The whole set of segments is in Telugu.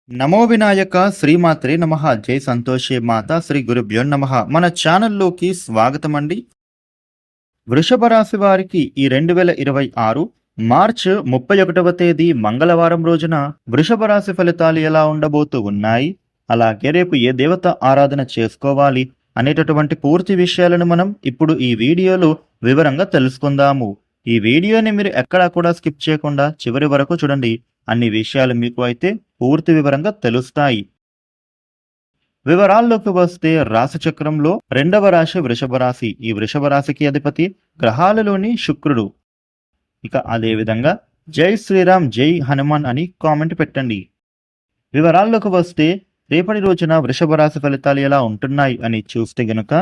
నమో వినాయక శ్రీమాత్రే నమః. జై సంతోషే మాత శ్రీ గురుభ్యో నమః. మన ఛానల్లోకి స్వాగతం అండి. వృషభ రాశి వారికి ఈ 2026 మార్చ్ 31వ తేదీ మంగళవారం రోజున వృషభ రాశి ఫలితాలు ఎలా ఉండబోతూ ఉన్నాయి, అలాగే రేపు ఏ దేవత ఆరాధన చేసుకోవాలి అనేటటువంటి పూర్తి విషయాలను మనం ఇప్పుడు ఈ వీడియోలో వివరంగా తెలుసుకుందాము. ఈ వీడియోని మీరు ఎక్కడా కూడా స్కిప్ చేయకుండా చివరి వరకు చూడండి. అన్ని విషయాలు మీకు అయితే పూర్తి వివరంగా తెలుస్తాయి. వివరాల్లోకి వస్తే రాశి చక్రంలో రెండవ రాశి వృషభ రాశి. ఈ వృషభ రాశికి అధిపతి గ్రహాలలోని శుక్రుడు. ఇక అదేవిధంగా జై శ్రీరామ్ జై హనుమాన్ అని కామెంట్ పెట్టండి. వివరాల్లోకి వస్తే రేపటి రోజున వృషభ రాశి ఫలితాలు ఎలా ఉంటున్నాయి అని చూస్తే గనుక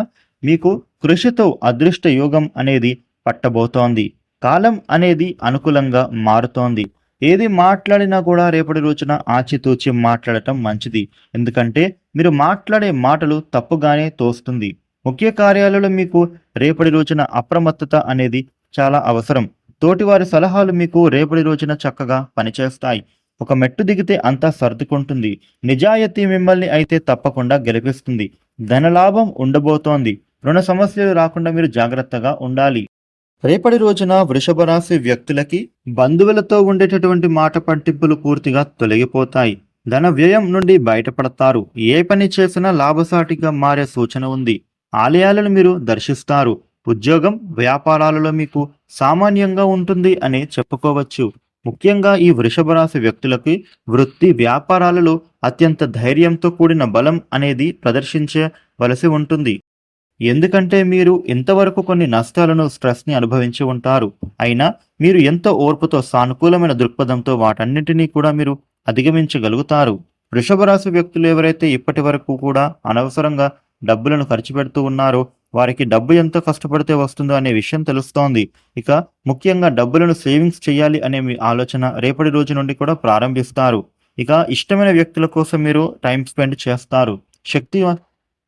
మీకు కృషితో అదృష్ట యోగం అనేది పట్టబోతోంది. కాలం అనేది అనుకూలంగా మారుతోంది. ఏది మాట్లాడినా కూడా రేపటి రోజున ఆచితూచి మాట్లాడటం మంచిది. ఎందుకంటే మీరు మాట్లాడే మాటలు తప్పుగానే తోస్తుంది. ముఖ్య కార్యాలలో మీకు రేపటి రోజున అప్రమత్తత అనేది చాలా అవసరం. తోటివారి సలహాలు మీకు రేపటి రోజున చక్కగా పనిచేస్తాయి. ఒక మెట్టు దిగితే అంతా సర్దుకుంటుంది. నిజాయితీ మిమ్మల్ని అయితే తప్పకుండా గెలిపిస్తుంది. ధనలాభం ఉండబోతోంది. రుణ సమస్యలు రాకుండా మీరు జాగ్రత్తగా ఉండాలి. రేపటి రోజున వృషభ రాశి వ్యక్తులకి బంధువులతో ఉండేటటువంటి మాట పట్టింపులు పూర్తిగా తొలగిపోతాయి. ధన వ్యయం నుండి బయటపడతారు. ఏ పని చేసినా లాభసాటిగా మారే సూచన ఉంది. ఆలయాలను మీరు దర్శిస్తారు. ఉద్యోగం వ్యాపారాలలో మీకు సామాన్యంగా ఉంటుంది అని చెప్పుకోవచ్చు. ముఖ్యంగా ఈ వృషభ రాశి వ్యక్తులకి వృత్తి వ్యాపారాలలో అత్యంత ధైర్యంతో కూడిన బలం అనేది ప్రదర్శించవలసి ఉంటుంది. ఎందుకంటే మీరు ఇంతవరకు కొన్ని నష్టాలను స్ట్రెస్ని అనుభవించి ఉంటారు. అయినా మీరు ఎంతో ఓర్పుతో సానుకూలమైన దృక్పథంతో వాటన్నింటినీ కూడా మీరు అధిగమించగలుగుతారు. వృషభ రాశి వ్యక్తులు ఎవరైతే ఇప్పటి వరకు కూడా అనవసరంగా డబ్బులను ఖర్చు పెడుతూ ఉన్నారో వారికి డబ్బు ఎంత కష్టపడితే వస్తుందో అనే విషయం తెలుస్తోంది. ఇక ముఖ్యంగా డబ్బులను సేవింగ్స్ చేయాలి అనే మీ ఆలోచన రేపటి రోజు నుండి కూడా ప్రారంభిస్తారు. ఇక ఇష్టమైన వ్యక్తుల కోసం మీరు టైం స్పెండ్ చేస్తారు.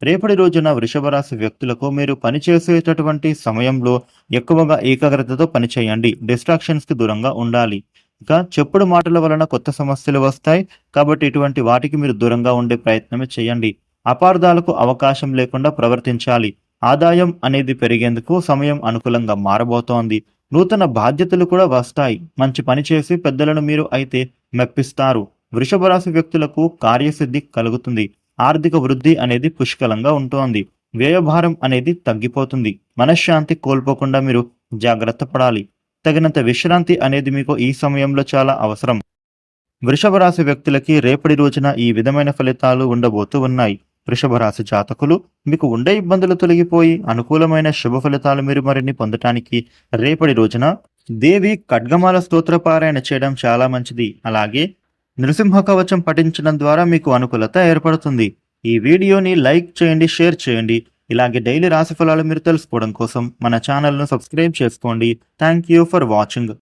రేపటి రోజున వృషభ రాశి వ్యక్తులకు మీరు పనిచేసేటటువంటి సమయంలో ఎక్కువగా ఏకాగ్రతతో పనిచేయండి. డిస్ట్రాక్షన్స్కి దూరంగా ఉండాలి. ఇక చెప్పుడు మాటల వలన కొత్త సమస్యలు వస్తాయి. కాబట్టి ఇటువంటి వాటికి మీరు దూరంగా ఉండే ప్రయత్నమే చేయండి. అపార్థాలకు అవకాశం లేకుండా ప్రవర్తించాలి. ఆదాయం అనేది పెరిగేందుకు సమయం అనుకూలంగా మారబోతోంది. నూతన బాధ్యతలు కూడా వస్తాయి. మంచి పని చేసి పెద్దలను మీరు అయితే మెప్పిస్తారు. వృషభ రాశి వ్యక్తులకు కార్యసిద్ధి కలుగుతుంది. ఆర్థిక వృద్ధి అనేది పుష్కలంగా ఉంటోంది. వ్యయభారం అనేది తగ్గిపోతుంది. మనశ్శాంతి కోల్పోకుండా మీరు జాగ్రత్త పడాలి. తగినంత విశ్రాంతి అనేది మీకు ఈ సమయంలో చాలా అవసరం. వృషభ రాశి వ్యక్తులకి రేపటి రోజున ఈ విధమైన ఫలితాలు ఉండబోతూ ఉన్నాయి. వృషభ రాశి జాతకులు మీకు ఉండే ఇబ్బందులు తొలగిపోయి అనుకూలమైన శుభ ఫలితాలు మీరు మరిన్ని పొందటానికి రేపటి రోజున దేవి ఖడ్గమాల స్తోత్ర పారాయణ చేయడం చాలా మంచిది. అలాగే నృసింహ కవచం పఠించడం ద్వారా మీకు అనుకూలత ఏర్పడుతుంది. ఈ వీడియోని లైక్ చేయండి, షేర్ చేయండి. ఇలాగే డైలీ రాశి ఫలాలు మీరు తెలుసుకోవడం కోసం మన ఛానల్ను సబ్స్క్రైబ్ చేసుకోండి. Thank you for watching.